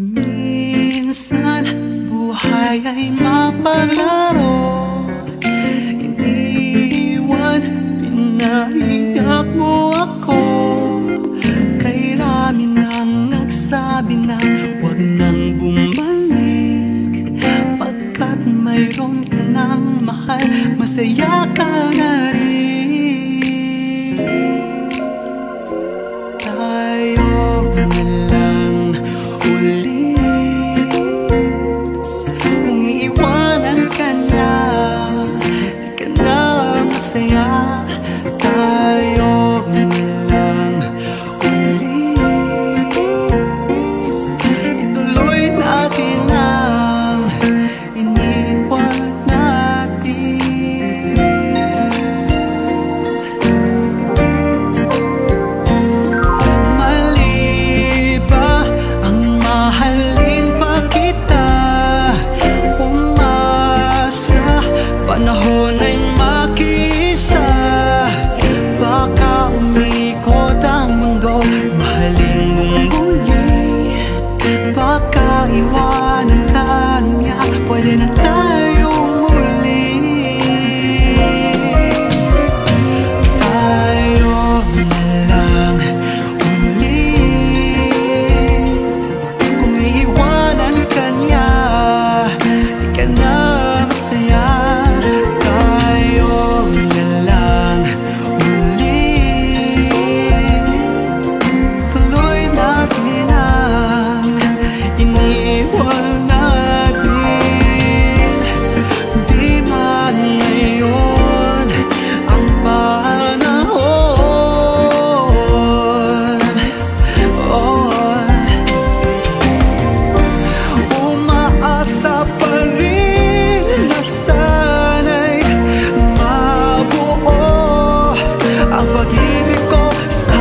Minsan buhay ay mapaglaro, iniwan, pinaiyak mo ako. Kay rami nang nagsabi na huwag nang bumalik, pagkat mayroon ka ng mahal, masaya ka na rin. Tayo na lang ulit, kung iiwanan ka niya, di ka na masaya. Tayo na lang ulit, ituloy natin ang iniwan natin. Mali ba ang mahalin pa kita? Umasa, panahon ay makiisa. Baka umikot ang mundo, mahalin mong muli. Baka iwanan ka niya, pwede na tayong muli. Tayo na lang ulit, kung iiwanan ka niya, di ka na masaya. Tayo na lang ulit, tuloy natin ang iniwan natin. Di man ngayon ang panahon, umaasa pa rin na sana'y mabuo ang pag-ibig ko sa